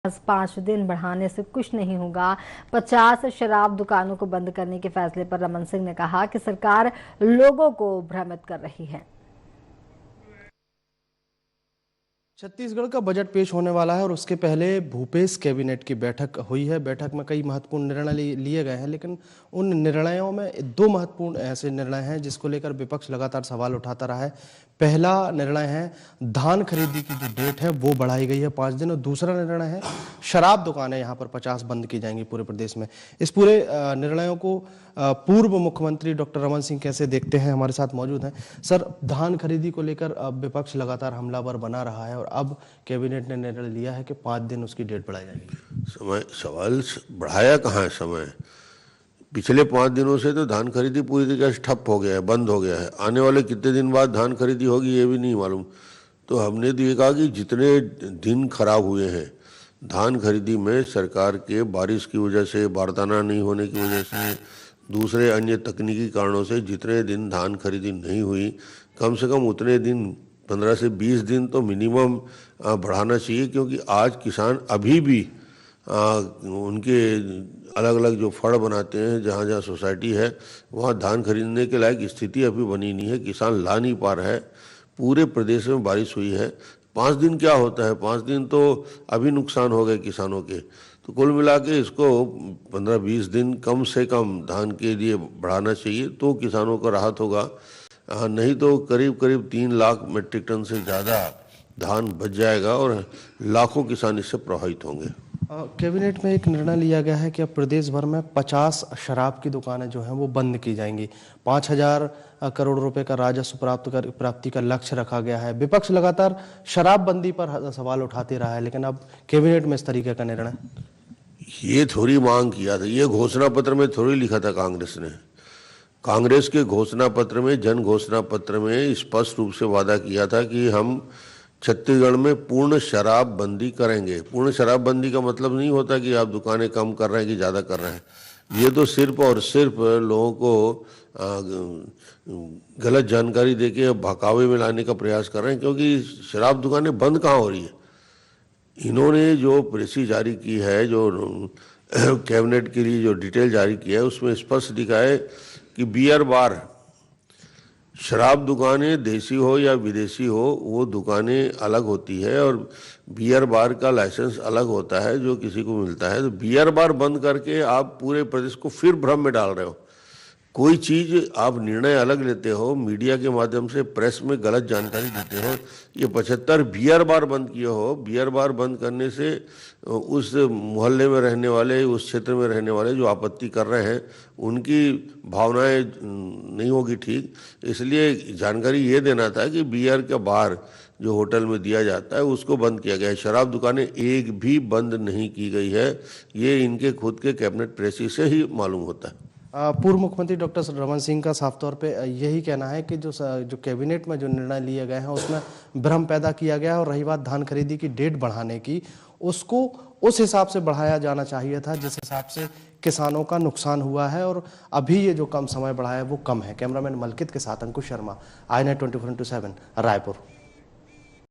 5 दिन बढ़ाने से कुछ नहीं होगा। 50 शराब दुकानों को बंद करने के फैसले पर रमन सिंह ने कहा कि सरकार लोगों को भ्रमित कर रही है। छत्तीसगढ़ का बजट पेश होने वाला है और उसके पहले भूपेश कैबिनेट की बैठक हुई है। बैठक में कई महत्वपूर्ण निर्णय लिए गए हैं, लेकिन उन निर्णयों में दो महत्वपूर्ण ऐसे निर्णय हैं जिसको लेकर विपक्ष लगातार सवाल उठाता रहा है। पहला निर्णय है धान खरीदी की जो डेट है वो बढ़ाई गई है 5 दिन, और दूसरा निर्णय है शराब दुकानें यहाँ पर 50 बंद की जाएंगी पूरे प्रदेश में। इस पूरे निर्णयों को पूर्व मुख्यमंत्री डॉक्टर रमन सिंह कैसे देखते हैं, हमारे साथ मौजूद हैं। सर, धान खरीदी को लेकर विपक्ष लगातार हमलावर बना रहा है और अब कैबिनेट ने निर्णय लिया है कि 5 दिन उसकी डेट बढ़ाई जाएगी। सवाल बढ़ाया कहाँ है समय? पिछले 5 दिनों से तो धान खरीदी पूरी तरीके से ठप हो गया है, बंद हो गया है। आने वाले कितने दिन बाद धान खरीदी होगी ये भी नहीं मालूम। तो हमने तो ये कहा कि जितने दिन खराब हुए हैं धान खरीदी में, सरकार के बारिश की वजह से, बारदाना नहीं होने की वजह से, दूसरे अन्य तकनीकी कारणों से जितने दिन धान खरीदी नहीं हुई, कम से कम उतने दिन 15 से 20 दिन तो मिनिमम बढ़ाना चाहिए। क्योंकि आज किसान अभी भी उनके अलग अलग जो फड़ बनाते हैं, जहाँ जहाँ सोसाइटी है वहाँ धान खरीदने के लायक स्थिति अभी बनी नहीं है, किसान ला नहीं पा रहा है। पूरे प्रदेश में बारिश हुई है। 5 दिन क्या होता है? 5 दिन तो अभी नुकसान हो गए किसानों के। तो कुल मिला के इसको 15-20 दिन कम से कम धान के लिए बढ़ाना चाहिए, तो किसानों को राहत होगा। नहीं तो करीब करीब 3 लाख मीट्रिक टन से ज़्यादा धान बच जाएगा और लाखों किसान इससे प्रभावित होंगे। कैबिनेट में एक निर्णय लिया गया है कि अब प्रदेश भर में 50 शराब की दुकानें जो हैं वो बंद की जाएंगी। 5,000 करोड़ रुपए का राजस्व प्राप्ति का लक्ष्य रखा गया है। विपक्ष लगातार शराबबंदी पर सवाल उठाते रहा है, लेकिन अब कैबिनेट में इस तरीके का निर्णय। ये थोड़ी मांग किया था, ये घोषणा पत्र में थोड़ी लिखा था कांग्रेस ने। कांग्रेस के घोषणा पत्र में, जन घोषणा पत्र में स्पष्ट रूप से वादा किया था कि हम छत्तीसगढ़ में पूर्ण शराबबंदी करेंगे। पूर्ण शराबबंदी का मतलब नहीं होता कि आप दुकानें कम कर रहे हैं कि ज़्यादा कर रहे हैं। ये तो सिर्फ और सिर्फ लोगों को गलत जानकारी देके बहकावे में लाने का प्रयास कर रहे हैं, क्योंकि शराब दुकानें बंद कहाँ हो रही है। इन्होंने जो पॉलिसी जारी की है, जो कैबिनेट के लिए जो डिटेल जारी किया है, उसमें स्पष्ट लिखा है कि बियर बार, शराब दुकानें देसी हो या विदेशी हो, वो दुकानें अलग होती है और बियर बार का लाइसेंस अलग होता है जो किसी को मिलता है। तो बियर बार बंद करके आप पूरे प्रदेश को फिर भ्रम में डाल रहे हो। कोई चीज़ आप निर्णय अलग लेते हो, मीडिया के माध्यम से प्रेस में गलत जानकारी देते हो। ये 75 बियर बार बंद किए हो। बियर बार बंद करने से उस मोहल्ले में रहने वाले, उस क्षेत्र में रहने वाले जो आपत्ति कर रहे हैं, उनकी भावनाएं नहीं होगी ठीक। इसलिए जानकारी ये देना था कि बियर का बार जो होटल में दिया जाता है उसको बंद किया गया है। शराब दुकानें एक भी बंद नहीं की गई है। ये इनके खुद के कैबिनेट प्रेसी से ही मालूम होता है। पूर्व मुख्यमंत्री डॉक्टर रमन सिंह का साफ तौर पे यही कहना है कि जो कैबिनेट में जो निर्णय लिए गए हैं उसमें भ्रम पैदा किया गया है, और रही बात धान खरीदी की डेट बढ़ाने की, उसको उस हिसाब से बढ़ाया जाना चाहिए था जिस हिसाब से किसानों का नुकसान हुआ है, और अभी ये जो कम समय बढ़ाया है वो कम है। कैमरामैन मलकित के साथ अंकुश शर्मा, iNet 24/7 रायपुर।